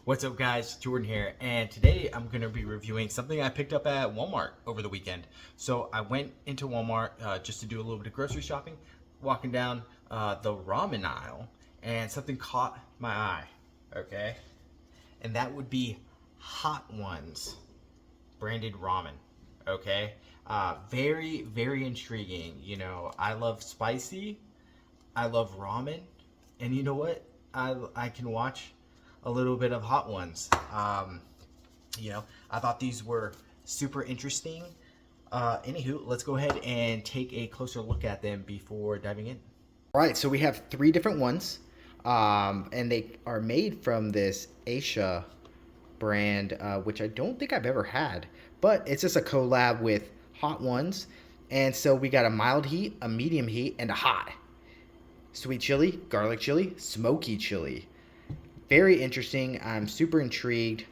What's up guys, Jordan here, and today I'm going to be reviewing something I picked up at Walmart over the weekend. So I went into Walmart just to do a little bit of grocery shopping, walking down the ramen aisle, and something caught my eye, okay? And that would be Hot Ones branded ramen, okay? Very, very intriguing. You know, I love spicy, I love ramen, and you know what? I can watch a little bit of Hot Ones. I thought these were super interesting. Anywho, let's go ahead and take a closer look at them before diving in. All right, so we have three different ones, and they are made from this A-sha brand, which I don't think I've ever had, but it's just a collab with Hot Ones. And so we got a mild heat, a medium heat, and a hot. Sweet chili, garlic chili, smoky chili. Very interesting. I'm super intrigued.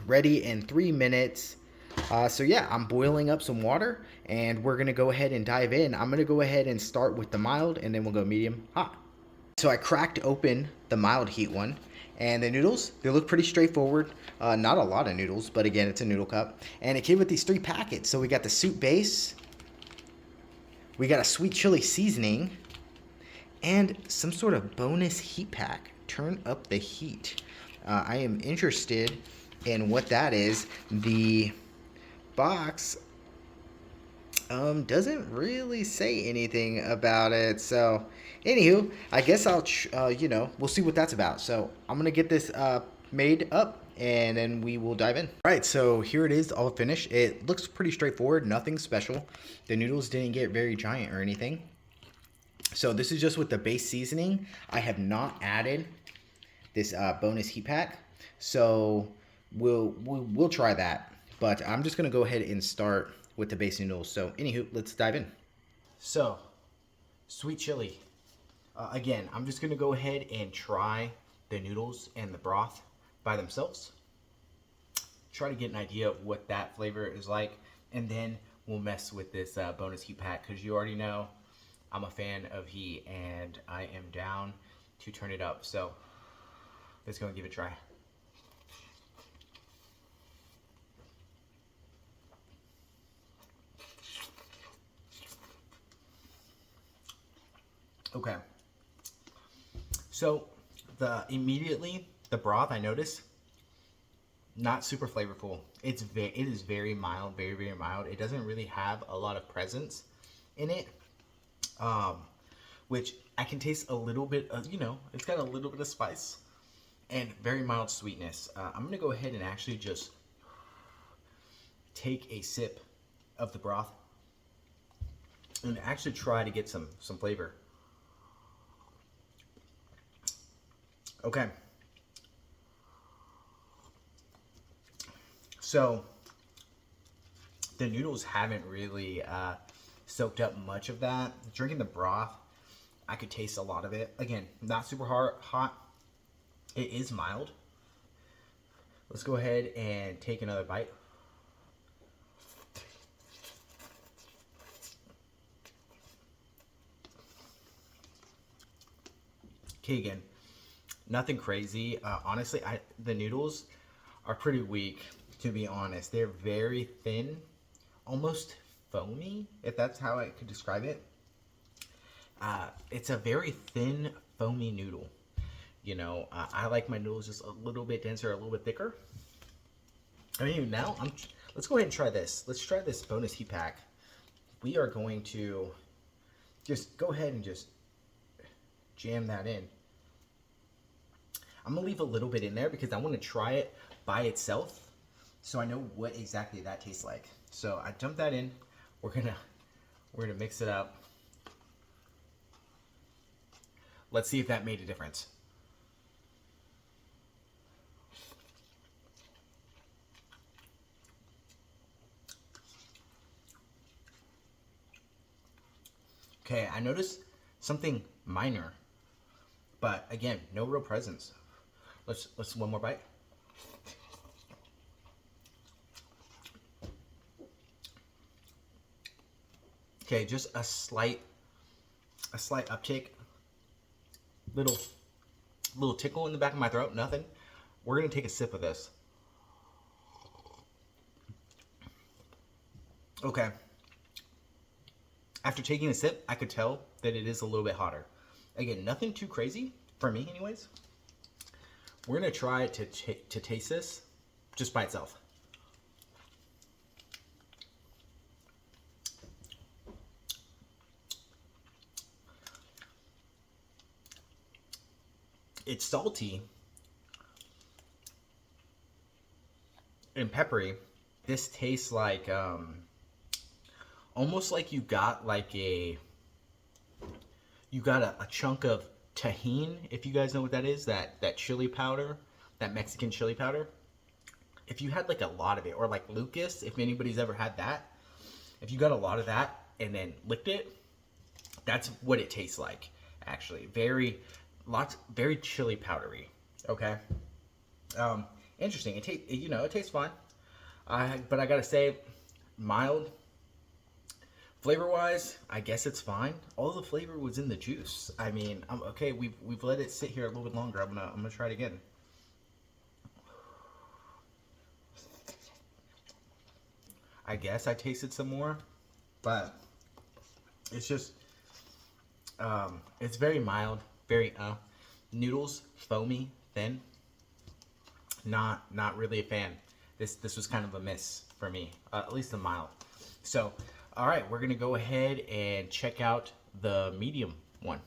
Ready in 3 minutes. So yeah, I'm boiling up some water and we're gonna go ahead and dive in. I'm gonna go ahead and start with the mild and then we'll go medium hot. So I cracked open the mild heat one, and the noodles, they look pretty straightforward. Not a lot of noodles, but again, it's a noodle cup. And it came with these 3 packets. So we got the soup base, we got a sweet chili seasoning, and some sort of bonus heat pack. Turn up the heat. I am interested in what that is. The box doesn't really say anything about it. So, anywho, I guess we'll see what that's about. So, I'm gonna get this made up, and then we will dive in. All right, so here it is, all finished. It looks pretty straightforward, nothing special. The noodles didn't get very giant or anything. So this is just with the base seasoning. I have not added this bonus heat pack, so we'll try that. But I'm just gonna go ahead and start with the base noodles. So anywho, let's dive in. So, sweet chili. Again, I'm just going to go ahead and try the noodles and the broth by themselves. Try to get an idea of what that flavor is like, and then we'll mess with this bonus heat pack, because you already know I'm a fan of heat and I am down to turn it up. So let's go and give it a try. Okay. So the broth, I notice, not super flavorful. It is very mild, very, very mild. It doesn't really have a lot of presence in it, which I can taste a little bit of, it's got a little bit of spice and very mild sweetness. I'm gonna go ahead and actually just take a sip of the broth and actually try to get some flavor. Okay. So the noodles haven't really soaked up much of that. Drinking the broth, I could taste a lot of it. Again, not super hot. It is mild. Let's go ahead and take another bite. Okay, again, nothing crazy. Honestly, the noodles are pretty weak, to be honest. They're very thin, almost foamy, if that's how I could describe it. It's a very thin, foamy noodle. I like my noodles just a little bit denser, a little bit thicker. I mean, now let's go ahead and try this. Let's try this bonus heat pack. We are going to just go ahead and just jam that in. I'm gonna leave a little bit in there because I want to try it by itself, so I know what exactly that tastes like. So I dumped that in. We're gonna mix it up. Let's see if that made a difference. Okay, I noticed something minor, but again, no real presence. Let's one more bite. Okay, just a slight uptick, little tickle in the back of my throat. Nothing we're gonna take a sip of this. Okay. After taking a sip, I could tell that it is a little bit hotter. Again, nothing too crazy for me, anyways. We're gonna try to taste this just by itself. It's salty and peppery. This tastes like almost like you got like a chunk of tahine, if you guys know what that is, that chili powder, that Mexican chili powder. If you had like a lot of it, or like Lucas, if anybody's ever had that, if you got a lot of that and then licked it, that's what it tastes like. Actually, very chili powdery. Okay, interesting. It tastes fine. But I gotta say, mild. Flavor wise, I guess it's fine. All the flavor was in the juice. I mean, okay. We've let it sit here a little bit longer. I'm gonna try it again. I guess I tasted some more, but it's just it's very mild, very noodles, foamy, thin. Not really a fan. This was kind of a miss for me, at least a mild. So, all right, we're gonna go ahead and check out the medium one.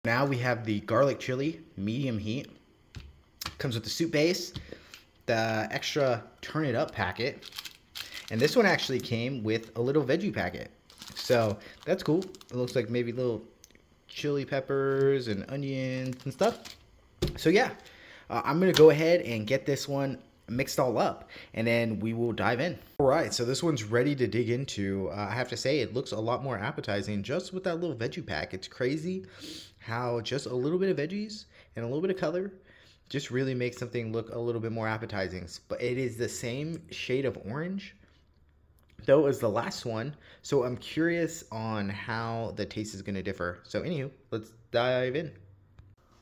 Now we have the garlic chili, medium heat. Comes with the soup base, the extra turn it up packet, and this one actually came with a little veggie packet. So that's cool. It looks like maybe little chili peppers and onions and stuff. So yeah, I'm gonna go ahead and get this one mixed all up, and then we will dive in. All right, so this one's ready to dig into. I have to say, it looks a lot more appetizing just with that little veggie pack. It's crazy how just a little bit of veggies and a little bit of color just really makes something look a little bit more appetizing. But it is the same shade of orange though as the last one, so I'm curious on how the taste is going to differ. So anywho, let's dive in.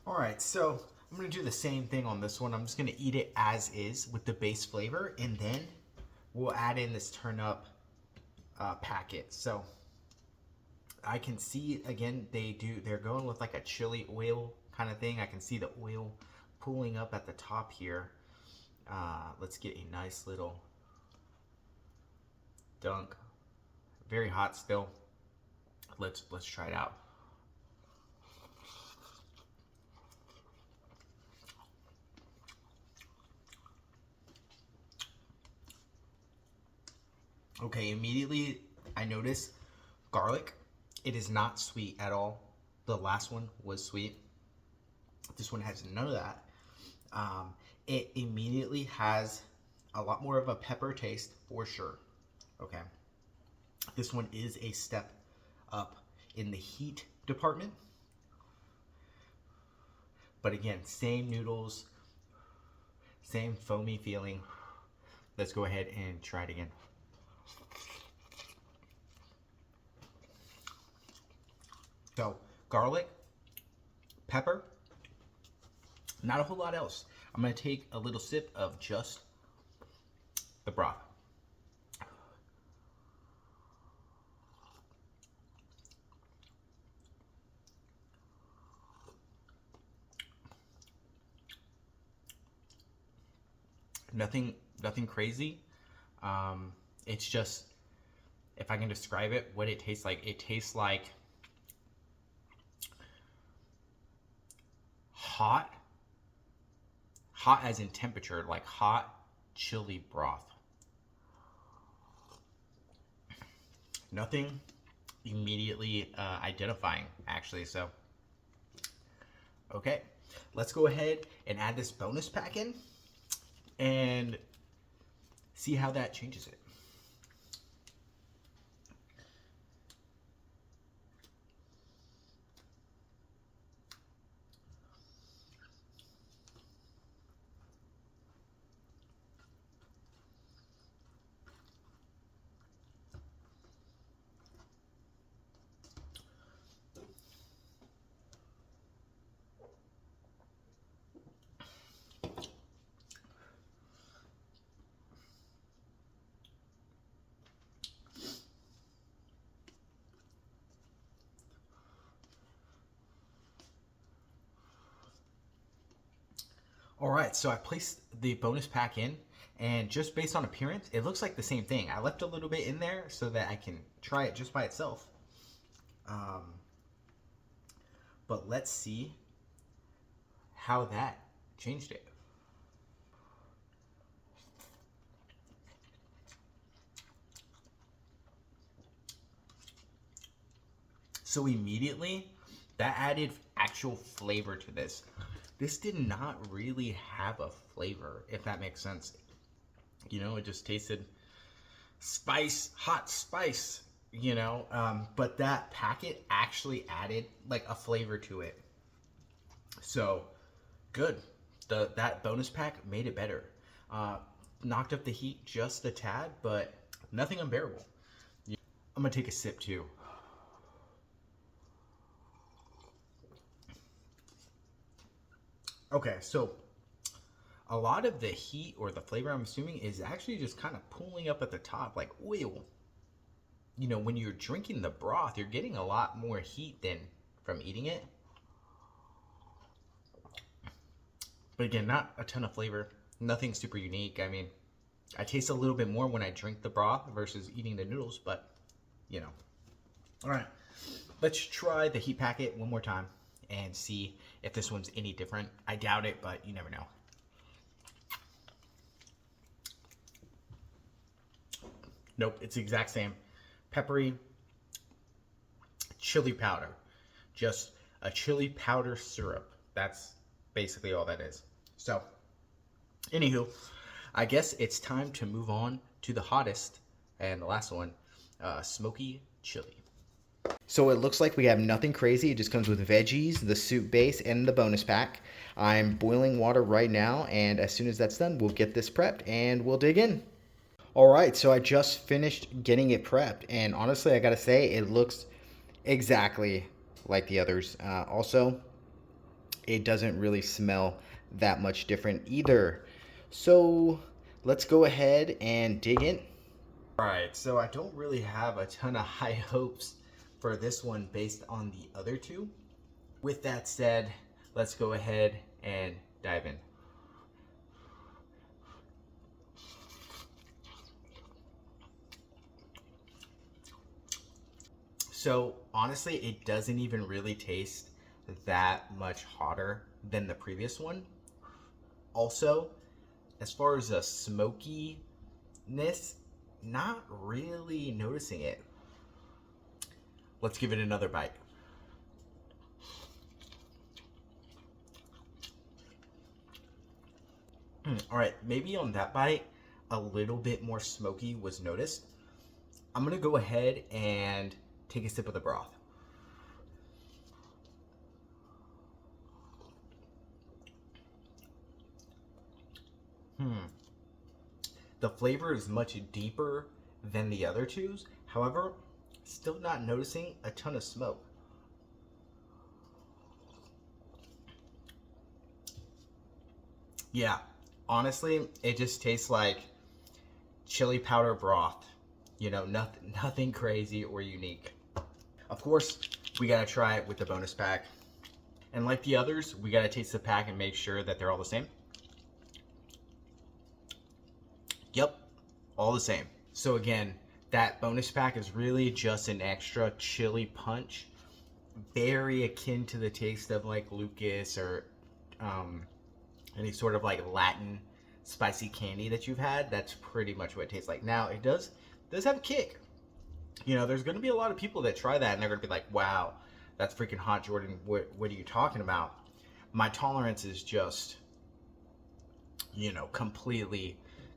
All right, so I'm gonna do the same thing on this one. I'm just gonna eat it as is with the base flavor, and then we'll add in this turn up packet. So I can see, again, they're going with like a chili oil kind of thing. I can see the oil pooling up at the top here. Let's get a nice little dunk. Very hot still. Let's try it out. Okay, immediately I notice garlic. It is not sweet at all. The last one was sweet. This one has none of that. It immediately has a lot more of a pepper taste for sure. Okay. This one is a step up in the heat department. But again, same noodles, same foamy feeling. Let's go ahead and try it again. So, garlic, pepper, not a whole lot else. I'm going to take a little sip of just the broth. Nothing crazy. It's just, if I can describe it, what it tastes like. It tastes like hot as in temperature, like hot chili broth. Nothing immediately identifying, actually. So, okay, let's go ahead and add this bonus pack in and see how that changes it. All right, so I placed the bonus pack in, and just based on appearance, it looks like the same thing. I left a little bit in there so that I can try it just by itself. Um, but let's see how that changed it. So immediately, that added actual flavor to this. This did not really have a flavor, if that makes sense. You know, it just tasted spice, hot spice, but that packet actually added like a flavor to it. So good. That bonus pack made it better. Uh, Knocked up the heat just a tad, but nothing unbearable. I'm gonna take a sip too. Okay, so a lot of the heat or the flavor, I'm assuming, is actually just kind of pooling up at the top like oil. You know, when you're drinking the broth, you're getting a lot more heat than from eating it. But again, not a ton of flavor. Nothing super unique. I mean, I taste a little bit more when I drink the broth versus eating the noodles, but you know. All right, let's try the heat packet one more time and see if this one's any different. I doubt it, but you never know. Nope, it's the exact same. Peppery chili powder. Just a chili powder syrup. That's basically all that is. So, anywho, I guess it's time to move on to the hottest and the last one, Smokey Chili. So it looks like we have nothing crazy. It just comes with veggies, the soup base, and the bonus pack. I'm boiling water right now, and as soon as that's done, we'll get this prepped and we'll dig in. All right, so I just finished getting it prepped, and honestly, I gotta say, it looks exactly like the others. Also, it doesn't really smell that much different either. So let's go ahead and dig in. All right, so I don't really have a ton of high hopes for this one based on the other two. With that said, let's go ahead and dive in. So honestly, it doesn't even really taste that much hotter than the previous one. Also, as far as a smokiness, not really noticing it. Let's give it another bite. All right, maybe on that bite, a little bit more smoky was noticed. I'm gonna go ahead and take a sip of the broth. The flavor is much deeper than the other twos. However, still not noticing a ton of smoke. Yeah, honestly, it just tastes like chili powder broth. You know, nothing crazy or unique. Of course, we gotta try it with the bonus pack. And like the others, we gotta taste the pack and make sure that they're all the same. Yep, all the same. So again, that bonus pack is really just an extra chili punch. Very akin to the taste of like Lucas or any sort of like Latin spicy candy that you've had. That's pretty much what it tastes like. Now, it does have a kick. You know, there's going to be a lot of people that try that and they're going to be like, wow, that's freaking hot, Jordan. What are you talking about? My tolerance is just,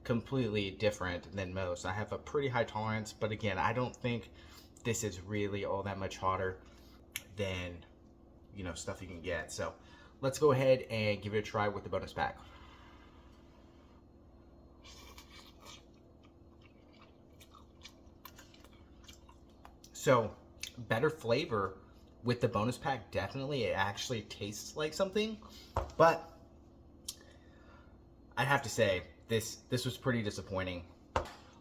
completely different than most. I have a pretty high tolerance, but again, I don't think this is really all that much hotter than, stuff you can get. So let's go ahead and give it a try with the bonus pack. So better flavor with the bonus pack, definitely. It actually tastes like something, but I have to say this was pretty disappointing.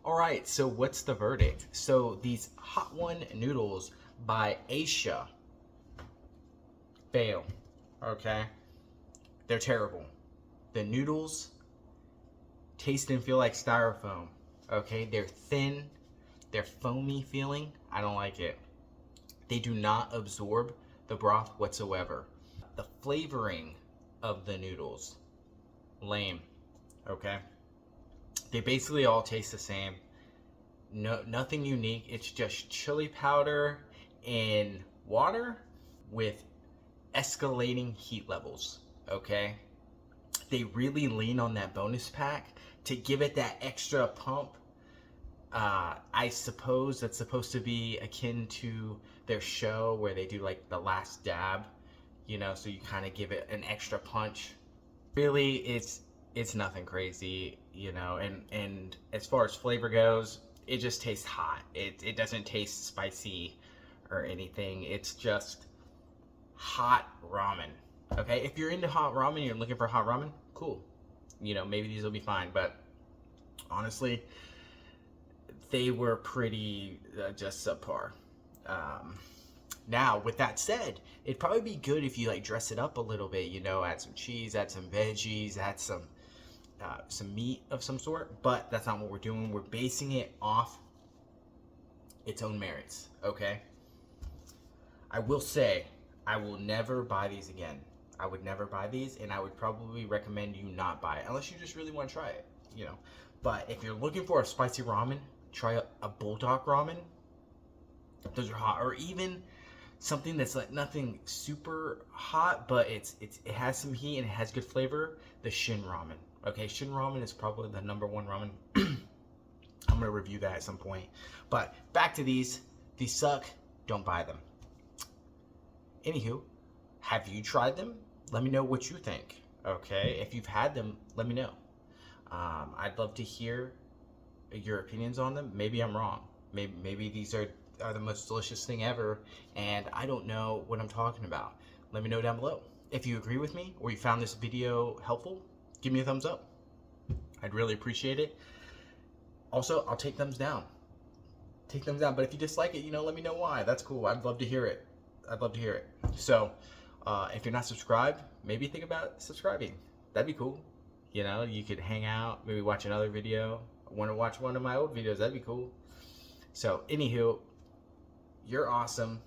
All right, so what's the verdict? So these Hot One noodles by A-sha fail. Okay, they're terrible. The noodles taste and feel like styrofoam. Okay, they're thin, they're foamy feeling. I don't like it. They do not absorb the broth whatsoever. The flavoring of the noodles, lame. Okay, they basically all taste the same. No, nothing unique. It's just chili powder and water with escalating heat levels. Okay, they really lean on that bonus pack to give it that extra pump. I suppose that's supposed to be akin to their show where they do like the last dab, you know, so you kind of give it an extra punch. Really, it's nothing crazy, you know, and as far as flavor goes, it just tastes hot. It doesn't taste spicy or anything. It's just hot ramen. Okay, if you're into hot ramen, you're looking for hot ramen, cool. You know, maybe these will be fine, but honestly, they were pretty just subpar. Now, with that said, it'd probably be good if you like dress it up a little bit. You know, add some cheese, add some veggies, add some meat of some sort. But that's not what we're doing. We're basing it off its own merits. Okay. I will say, I will never buy these again. I would never buy these, and I would probably recommend you not buy it unless you just really want to try it. You know, but if you're looking for a spicy ramen, try a bulldog ramen. Those are hot, or even something that's like nothing super hot, but it has some heat and it has good flavor. The Shin ramen. Okay, Shin ramen is probably the #1 ramen. I'm gonna review that at some point. But back to these. These suck. Don't buy them. Anywho, have you tried them? Let me know what you think. Okay, if you've had them, let me know. I'd love to hear your opinions on them. Maybe I'm wrong. Maybe these are the most delicious thing ever, and I don't know what I'm talking about. Let me know down below. If you agree with me or you found this video helpful, give me a thumbs up. I'd really appreciate it. Also, I'll take thumbs down. Take thumbs down, but if you dislike it, you know, let me know why. That's cool. I'd love to hear it. I'd love to hear it. So, if you're not subscribed, maybe think about subscribing. That'd be cool. You know, you could hang out, maybe watch another video. Want to watch one of my old videos? That'd be cool. So, anywho, you're awesome.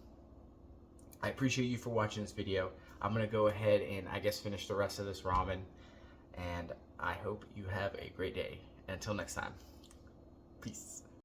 I appreciate you for watching this video. I'm going to go ahead and I guess finish the rest of this ramen. And I hope you have a great day. Until next time, peace.